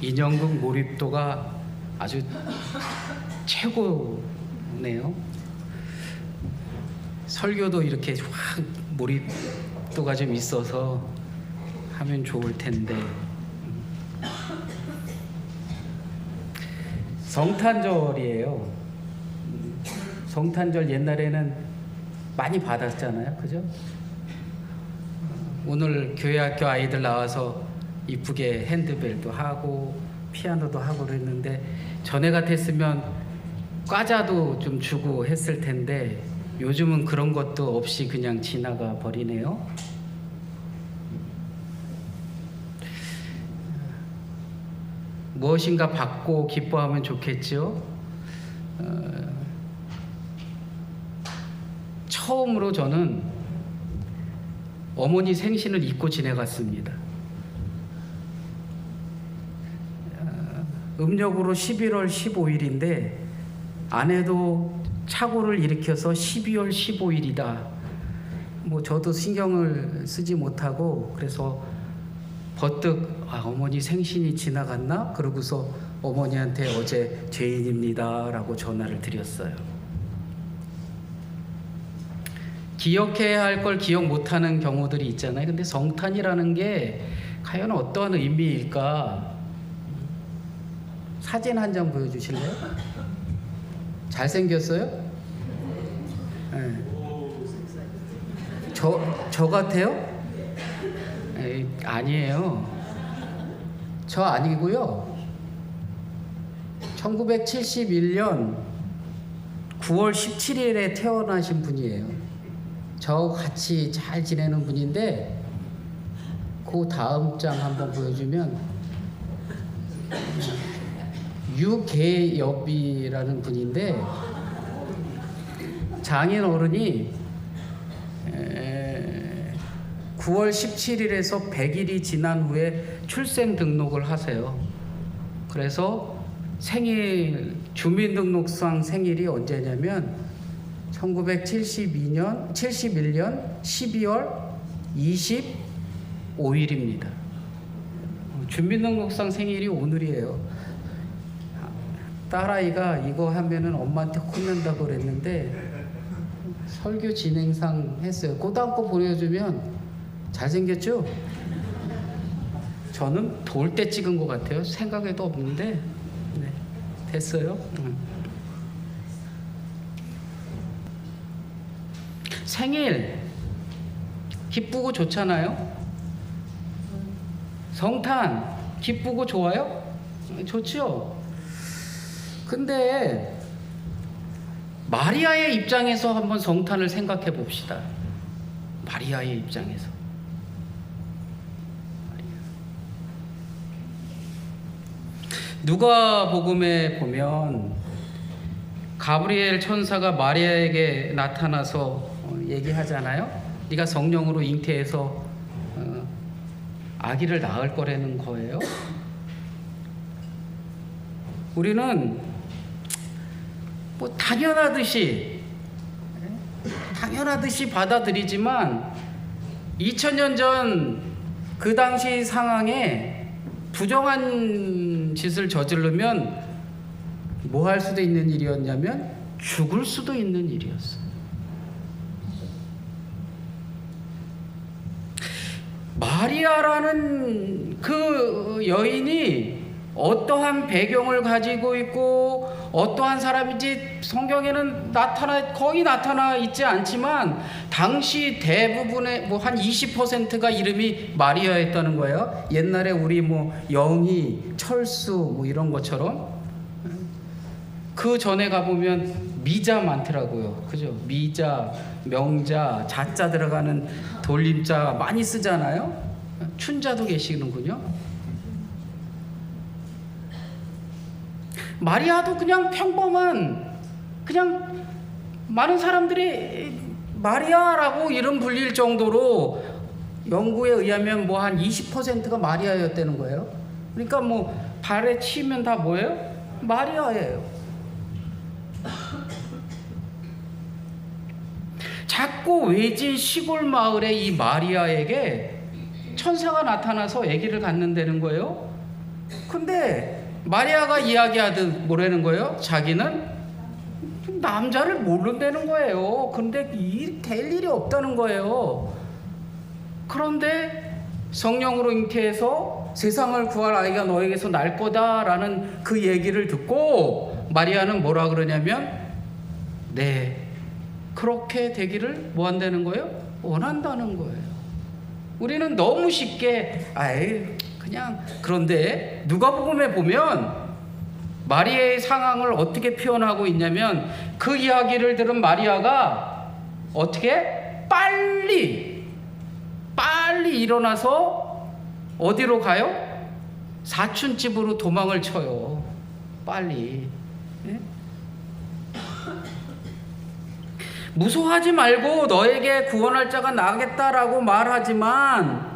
인형극 몰입도가 아주 최고네요. 설교도 이렇게 확 몰입도가 좀 있어서 하면 좋을 텐데. 성탄절이에요. 성탄절 옛날에는 많이 받았잖아요, 그죠? 오늘 교회 학교 아이들 나와서 이쁘게 핸드벨도 하고 피아노도 하고 그랬는데, 전에 같았으면 과자도 좀 주고 했을 텐데 요즘은 그런 것도 없이 그냥 지나가 버리네요. 무엇인가 받고 기뻐하면 좋겠죠. 처음으로 저는 어머니 생신을 잊고 지내갔습니다. 음력으로 11월 15일인데 아내도 착오를 일으켜서 12월 15일이다. 뭐 저도 신경을 쓰지 못하고 그래서 버뜩 어머니 생신이 지나갔나? 그러고서 어머니한테 어제 죄인입니다 라고 전화를 드렸어요. 기억해야 할 걸 기억 못하는 경우들이 있잖아요. 근데 성탄이라는 게 과연 어떠한 의미일까? 사진 한 장 보여주실래요? 잘생겼어요? 네. 저 같아요? 에이, 아니에요. 저 아니고요. 1971년 9월 17일에 태어나신 분이에요. 저하고 같이 잘 지내는 분인데, 그 다음 장 한번 보여주면 유계엽이라는 분인데, 장인 어른이 9월 17일에서 100일이 지난 후에 출생 등록을 하세요. 그래서 생일, 주민등록상 생일이 언제냐면 1971년 12월 25일입니다. 주민등록상 생일이 오늘이에요. 딸아이가 이거 하면은 엄마한테 혼낸다고 그랬는데 설교 진행상 했어요. 고등학교 보내주면 잘생겼죠? 저는 돌 때 찍은 것 같아요. 생각에도 없는데 네, 됐어요. 생일 기쁘고 좋잖아요. 성탄 기쁘고 좋아요? 좋죠. 근데 마리아의 입장에서 한번 성탄을 생각해 봅시다. 마리아의 입장에서. 누가복음에 보면 가브리엘 천사가 마리아에게 나타나서 얘기하잖아요. 네가 성령으로 잉태해서 아기를 낳을 거라는 거예요. 우리는 뭐 당연하듯이 받아들이지만 2000년 전 그 당시 상황에 부정한 짓을 저지르면 뭐 할 수도 있는 일이었냐면 죽을 수도 있는 일이었어요. 마리아라는 그 여인이 어떠한 배경을 가지고 있고 어떠한 사람인지 성경에는 거의 나타나 있지 않지만 당시 대부분의 뭐 한 20%가 이름이 마리아였다는 거예요. 옛날에 우리 뭐 영희, 철수 뭐 이런 것처럼. 그 전에 가보면 미자 많더라고요. 그죠? 미자, 명자, 자자 들어가는 돌림자 많이 쓰잖아요. 춘자도 계시는군요. 마리아도 그냥 평범한, 그냥 많은 사람들이 마리아라고 이름 불릴 정도로 연구에 의하면 뭐 한 20%가 마리아였다는 거예요. 그러니까 뭐 발에 치면 다 뭐예요? 마리아예요. 작고 외진 시골 마을의 이 마리아에게 천사가 나타나서 아기를 갖는다는 거예요. 근데 마리아가 이야기하듯 뭐라는 거예요? 자기는 남자를 모른다는 거예요. 근데 될 일이 없다는 거예요. 그런데 성령으로 잉태해서 세상을 구할 아이가 너에게서 날 거다라는 그 얘기를 듣고 마리아는 뭐라 그러냐면 네, 그렇게 되기를 뭐 한다는 거예요? 원한다는 거예요. 우리는 너무 쉽게 그냥. 그런데 누가복음에 보면 마리아의 상황을 어떻게 표현하고 있냐면 그 이야기를 들은 마리아가 어떻게 빨리 일어나서 어디로 가요? 사촌집으로 도망을 쳐요. 빨리. 예? 무서워하지 말고 너에게 구원할 자가 나겠다라고 말하지만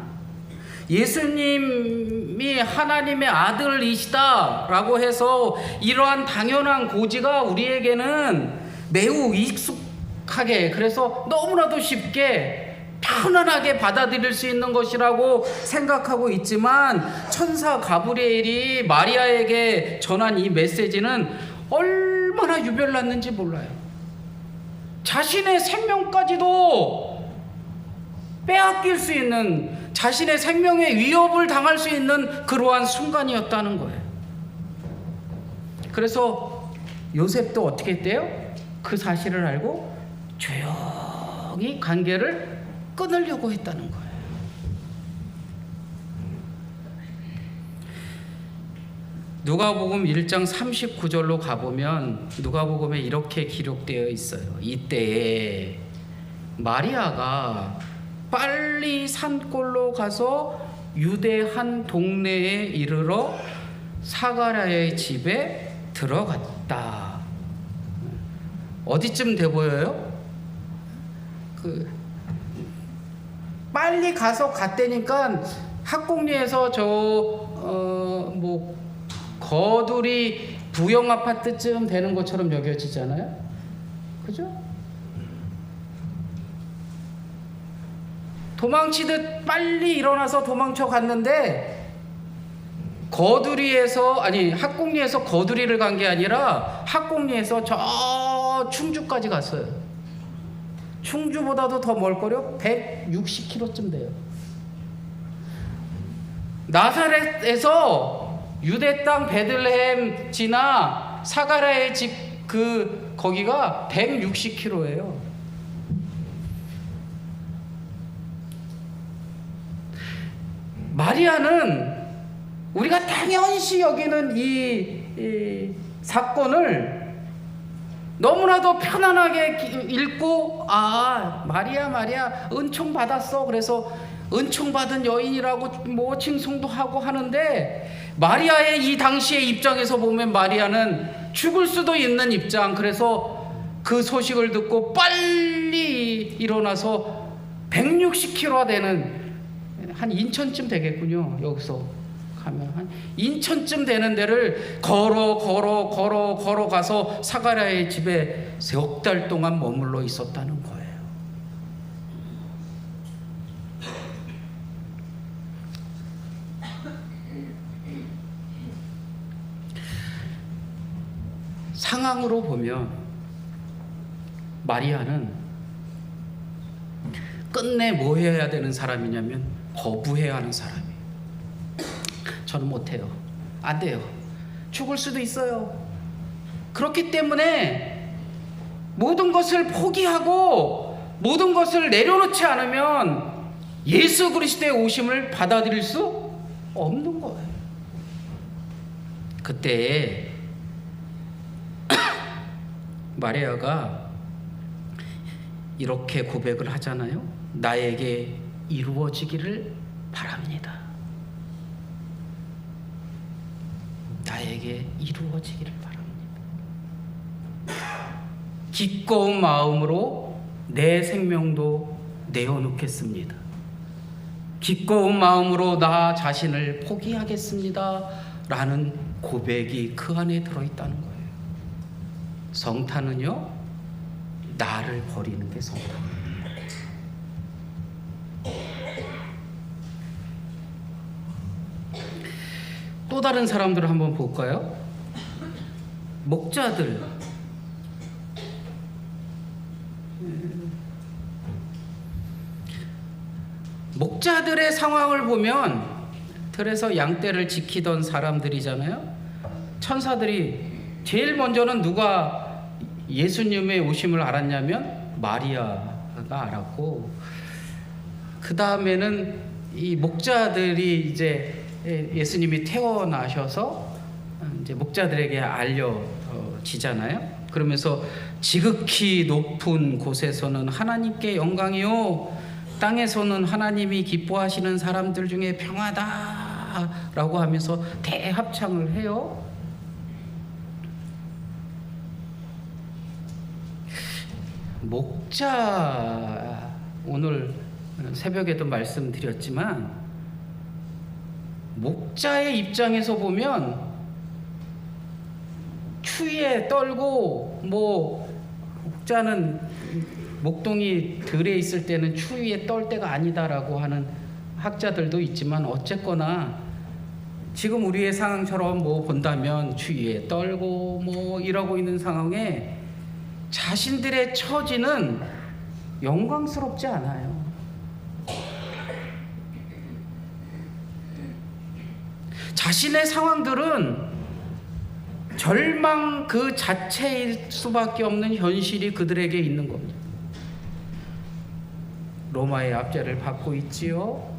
예수님이 하나님의 아들이시다라고 해서 이러한 당연한 고지가 우리에게는 매우 익숙하게, 그래서 너무나도 쉽게 편안하게 받아들일 수 있는 것이라고 생각하고 있지만 천사 가브리엘이 마리아에게 전한 이 메시지는 얼마나 유별났는지 몰라요. 자신의 생명까지도 빼앗길 수 있는, 자신의 생명에 위협을 당할 수 있는 그러한 순간이었다는 거예요. 그래서 요셉도 어떻게 했대요? 그 사실을 알고 조용히 관계를 끊으려고 했다는 거예요. 누가복음 1장 39절로 가보면 누가복음에 이렇게 기록되어 있어요. 이때에 마리아가 빨리 산골로 가서 유대 한 동네에 이르러 사가랴의 집에 들어갔다. 어디쯤 돼 보여요? 빨리 가서 갔다니까 학곡리에서 거두리 부영 아파트쯤 되는 것처럼 여겨지잖아요. 그죠? 도망치듯 빨리 일어나서 도망쳐 갔는데 학곡리에서 거두리를 간 게 아니라 학곡리에서 저 충주까지 갔어요. 충주보다도 더 멀거려 160km쯤 돼요. 나사렛에서 유대 땅 베들레헴 지나 사가랴의 집 거기가 160km예요. 마리아는 우리가 당연시 여기는 이 사건을 너무나도 편안하게 읽고 마리아 은총 받았어. 그래서 은총 받은 여인이라고 칭송도 하고 하는데 마리아의 이 당시의 입장에서 보면 마리아는 죽을 수도 있는 입장. 그래서 그 소식을 듣고 빨리 일어나서 160km가 되는 한 인천쯤 되겠군요. 여기서 가면 한 인천쯤 되는 데를 걸어가서 사가랴의 집에 3달 동안 머물러 있었다는 거예요. 상황으로 보면 마리아는 끝내 뭐 해야 되는 사람이냐면 거부해야 하는 사람이에요. 저는 못해요. 안 돼요. 죽을 수도 있어요. 그렇기 때문에 모든 것을 포기하고 모든 것을 내려놓지 않으면 예수 그리스도의 오심을 받아들일 수 없는 거예요. 그때 마리아가 이렇게 고백을 하잖아요. 나에게 이루어지기를 바랍니다. 나에게 이루어지기를 바랍니다. 기꺼운 마음으로 내 생명도 내어놓겠습니다. 기꺼운 마음으로 나 자신을 포기하겠습니다. 라는 고백이 그 안에 들어있다는 거예요. 성탄은요, 나를 버리는 게 성탄입니다. 또 또 다른 사람들을 한번 볼까요? 목자들. 목자들의 상황을 보면 들에서 양떼를 지키던 사람들이잖아요. 천사들이 제일 먼저는 누가 예수님의 오심을 알았냐면 마리아가 알았고, 그 다음에는 이 목자들이 이제 예수님이 태어나셔서 이제 목자들에게 알려지잖아요. 그러면서 지극히 높은 곳에서는 하나님께 영광이요, 땅에서는 하나님이 기뻐하시는 사람들 중에 평화다라고 하면서 대합창을 해요. 목자, 오늘 새벽에도 말씀드렸지만 목자의 입장에서 보면 추위에 떨고, 목자는 목동이 들에 있을 때는 추위에 떨 때가 아니다라고 하는 학자들도 있지만, 어쨌거나 지금 우리의 상황처럼 본다면 추위에 떨고 이러고 있는 상황에 자신들의 처지는 영광스럽지 않아요. 자신의 상황들은 절망 그 자체일 수밖에 없는 현실이 그들에게 있는 겁니다. 로마의 압제를 받고 있지요.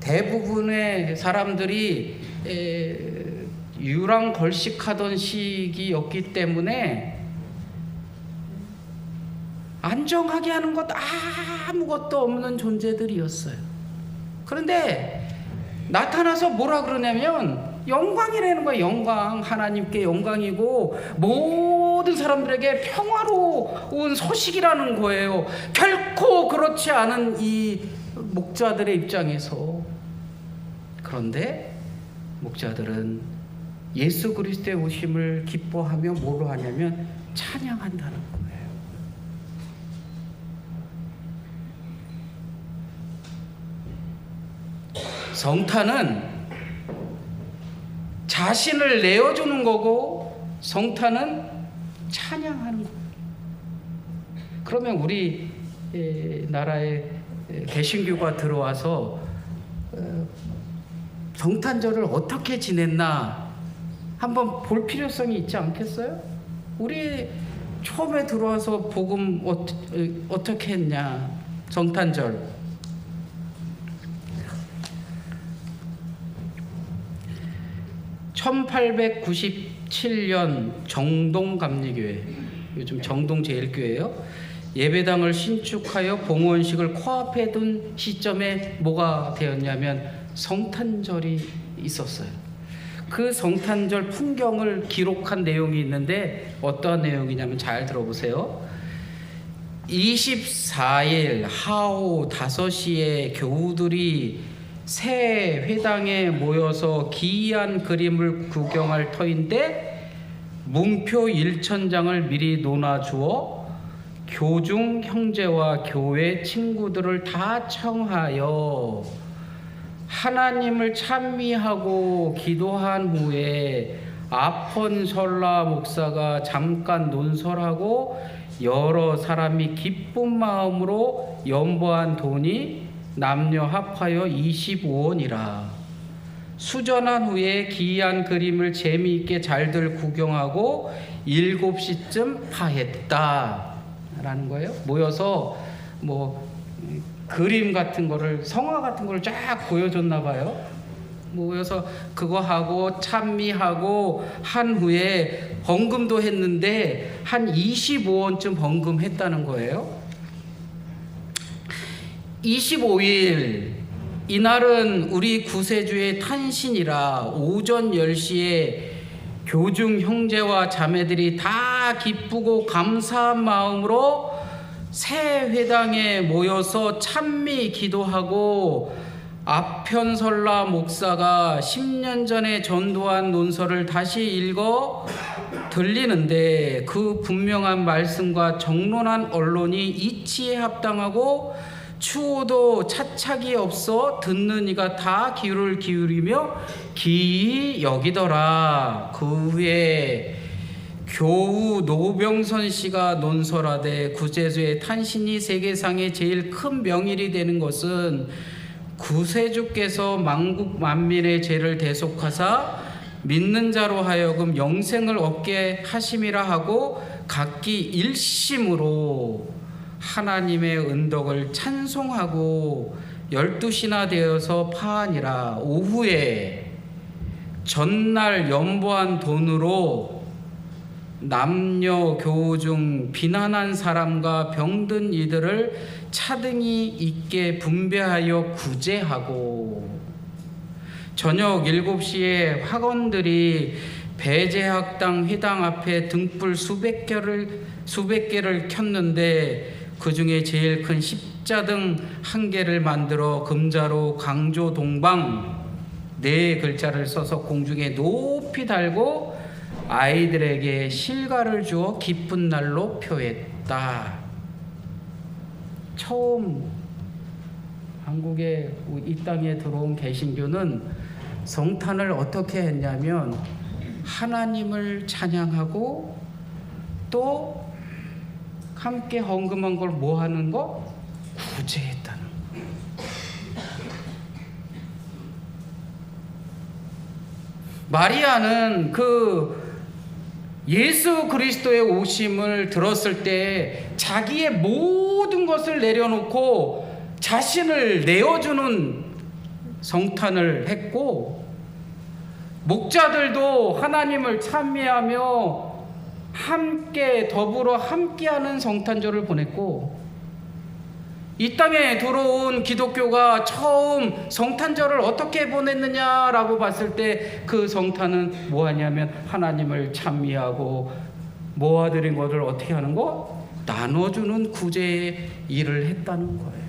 대부분의 사람들이 유랑걸식하던 시기였기 때문에 안정하게 하는 것 아무것도 없는 존재들이었어요. 그런데 나타나서 뭐라 그러냐면 영광이라는 거예요. 영광, 하나님께 영광이고 모든 사람들에게 평화로운 소식이라는 거예요. 결코 그렇지 않은 이 목자들의 입장에서. 그런데 목자들은 예수 그리스도의 오심을 기뻐하며 뭐로 하냐면 찬양한다는 거예요. 성탄은 자신을 내어주는 거고, 성탄은 찬양하는 거예요. 그러면 우리 나라에 개신교가 들어와서 성탄절을 어떻게 지냈나 한번 볼 필요성이 있지 않겠어요? 우리 처음에 들어와서 복음 어떻게 했냐, 성탄절. (1897년) 정동감리교회, 요즘 정동제일교회요, 예배당을 신축하여 봉헌식을 코앞에 둔 시점에 뭐가 되었냐면 성탄절이 있었어요. 그 성탄절 풍경을 기록한 내용이 있는데 어떠한 내용이냐면 잘 들어보세요. 24일 하오 5시에 교우들이 새 회당에 모여서 기이한 그림을 구경할 터인데 문표 1,000장을 미리 논아주어 교중 형제와 교회 친구들을 다 청하여 하나님을 찬미하고 기도한 후에 아폰설라 목사가 잠깐 논설하고 여러 사람이 기쁜 마음으로 연보한 돈이 남녀 합하여 25원이라. 수전한 후에 기이한 그림을 재미있게 잘들 구경하고 7시쯤 파했다 라는 거예요. 모여서 그림 같은 거를, 성화 같은 거를 쫙 보여줬나 봐요. 모여서 그거 하고 찬미하고 한 후에 헌금도 했는데 한 25원쯤 헌금했다는 거예요. 25일, 이날은 우리 구세주의 탄신이라 오전 10시에 교중 형제와 자매들이 다 기쁘고 감사한 마음으로 새 회당에 모여서 찬미 기도하고 아편설라 목사가 10년 전에 전도한 논설을 다시 읽어 들리는데 그 분명한 말씀과 정론한 언론이 이치에 합당하고 추호도 차착이 없어 듣는 이가 다 귀를 기울이며 기이 여기더라. 그 후에 교우 노병선 씨가 논설하되 구세주의 탄신이 세계상의 제일 큰 명일이 되는 것은 구세주께서 만국 만민의 죄를 대속하사 믿는 자로 하여금 영생을 얻게 하심이라 하고 각기 일심으로 하나님의 은덕을 찬송하고 12시나 되어서 파하니라. 오후에 전날 연보한 돈으로 남녀 교우 중 비난한 사람과 병든 이들을 차등이 있게 분배하여 구제하고 저녁 7시에 학원들이 배제학당 회당 앞에 등불 수백 개를 켰는데 그 중에 제일 큰 십자등 1개를 만들어 금자로 강조 동방 4글자를 써서 공중에 높이 달고 아이들에게 실과를 주어 기쁜 날로 표했다. 처음 한국에 이 땅에 들어온 개신교는 성탄을 어떻게 했냐면 하나님을 찬양하고 또 함께 헌금한 걸 뭐 하는 거? 구제했다는 거. 마리아는 그 예수 그리스도의 오심을 들었을 때 자기의 모든 것을 내려놓고 자신을 내어주는 성탄을 했고, 목자들도 하나님을 찬미하며 함께 더불어 함께하는 성탄절을 보냈고, 이 땅에 들어온 기독교가 처음 성탄절을 어떻게 보냈느냐라고 봤을 때 그 성탄은 뭐하냐면 하나님을 찬미하고 모아들인 것을 어떻게 하는 거? 나눠주는 구제의 일을 했다는 거예요.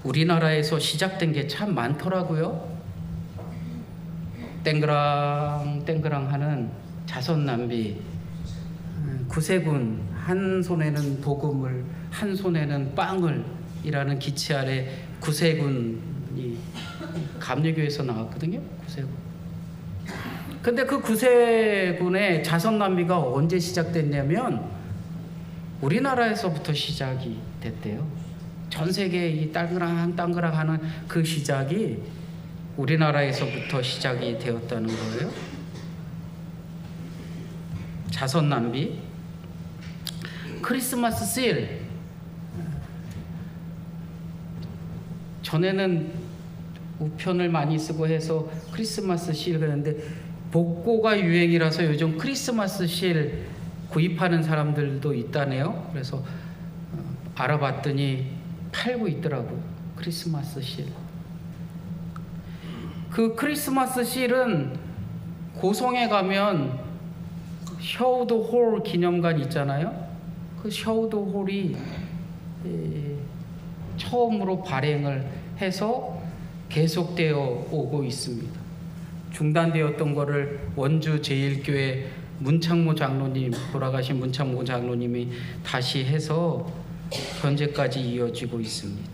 우리나라에서 시작된 게 참 많더라고요. 땡그랑 땡그랑 하는 자선남비, 구세군, 한 손에는 복음을 한 손에는 빵을 이라는 기치 아래 구세군이 감리교에서 나왔거든요. 구세군. 근데 그 구세군의 자선남비가 언제 시작됐냐면 우리나라에서부터 시작이 됐대요. 전 세계 이 땅그랑 땅그랑 하는 그 시작이 우리나라에서부터 시작이 되었다는 거예요. 자선남비, 크리스마스 실. 전에는 우편을 많이 쓰고 해서 크리스마스 실 그랬는데 복고가 유행이라서 요즘 크리스마스 실 구입하는 사람들도 있다네요. 그래서 알아봤더니 팔고 있더라고요. 크리스마스 실. 그 크리스마스 실은 고성에 가면 셔우드 홀 기념관 있잖아요. 그 셔우드 홀이 처음으로 발행을 해서 계속되어 오고 있습니다. 중단되었던 거를 원주 제일교회 문창모 장로님, 돌아가신 문창모 장로님이 다시 해서 현재까지 이어지고 있습니다.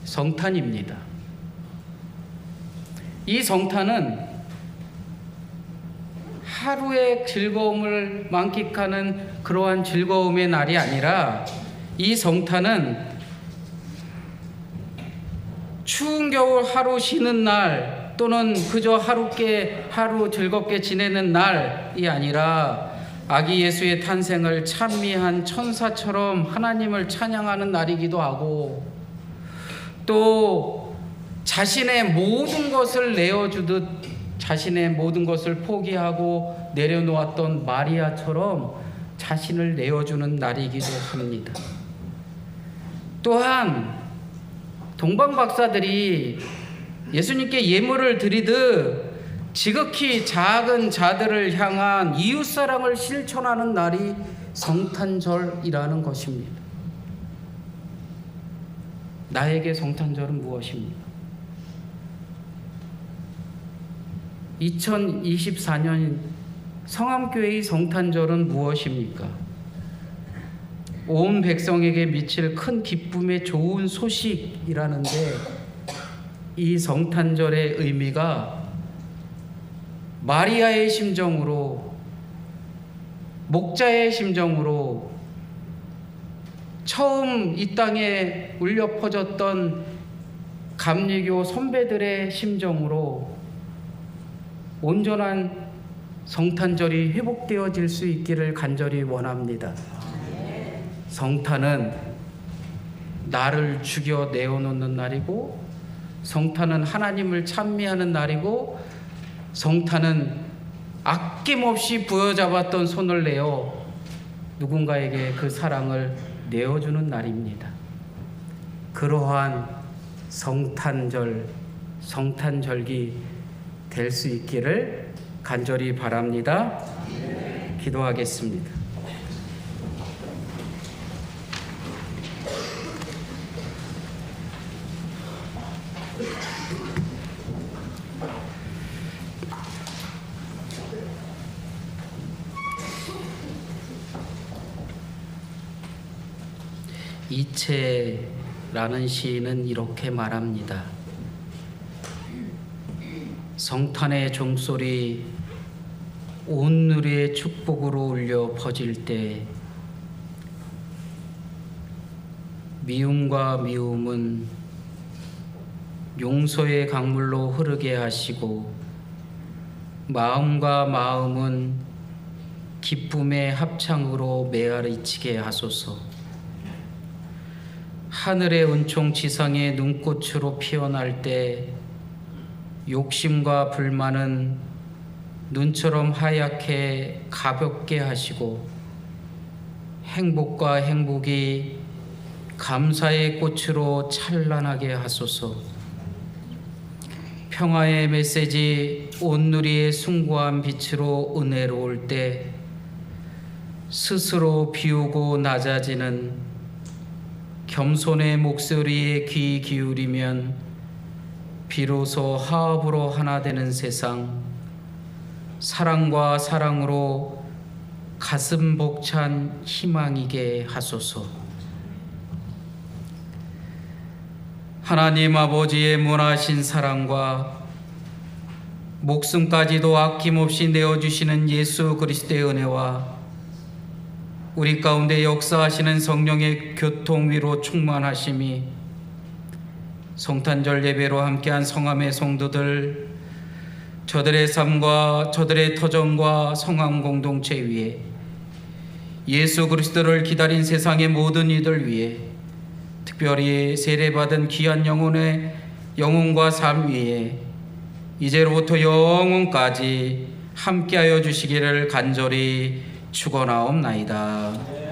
성탄입니다. 이 성탄은 하루의 즐거움을 만끽하는 그러한 즐거움의 날이 아니라 이 성탄은 추운 겨울 하루 쉬는 날 또는 그저 하루 즐겁게 지내는 날이 아니라 아기 예수의 탄생을 찬미한 천사처럼 하나님을 찬양하는 날이기도 하고, 또 자신의 모든 것을 내어주듯 자신의 모든 것을 포기하고 내려놓았던 마리아처럼 자신을 내어주는 날이기도 합니다. 또한 동방 박사들이 예수님께 예물을 드리듯 지극히 작은 자들을 향한 이웃사랑을 실천하는 날이 성탄절이라는 것입니다. 나에게 성탄절은 무엇입니까? 2024년 성암교회의 성탄절은 무엇입니까? 온 백성에게 미칠 큰 기쁨의 좋은 소식이라는데, 이 성탄절의 의미가 마리아의 심정으로, 목자의 심정으로, 처음 이 땅에 울려 퍼졌던 감리교 선배들의 심정으로 온전한 성탄절이 회복되어질 수 있기를 간절히 원합니다. 성탄은 나를 죽여 내어놓는 날이고, 성탄은 하나님을 찬미하는 날이고, 성탄은 아낌없이 부여잡았던 손을 내어 누군가에게 그 사랑을 내어주는 날입니다. 그러한 성탄절기 될 수 있기를 간절히 바랍니다. 기도하겠습니다. 이채라는 시인은 이렇게 말합니다. 성탄의 종소리 온 누리의 축복으로 울려 퍼질 때, 미움과 미움은 용서의 강물로 흐르게 하시고, 마음과 마음은 기쁨의 합창으로 메아리치게 하소서. 하늘의 은총 지상의 눈꽃으로 피어날 때, 욕심과 불만은 눈처럼 하얗게 가볍게 하시고, 행복과 행복이 감사의 꽃으로 찬란하게 하소서. 평화의 메시지 온누리의 숭고한 빛으로 은혜로울 때, 스스로 비우고 낮아지는 겸손의 목소리에 귀 기울이면 비로소 화합으로 하나 되는 세상, 사랑과 사랑으로 가슴 벅찬 희망이게 하소서. 하나님 아버지의 무한하신 사랑과 목숨까지도 아낌없이 내어주시는 예수 그리스도의 은혜와 우리 가운데 역사하시는 성령의 교통위로 충만하심이 성탄절 예배로 함께한 성암의 성도들, 저들의 삶과 저들의 터전과 성암 공동체 위에, 예수 그리스도를 기다린 세상의 모든 이들 위에, 특별히 세례받은 귀한 영혼의 영혼과 삶 위에 이제로부터 영원까지 함께하여 주시기를 간절히 축원하옵나이다.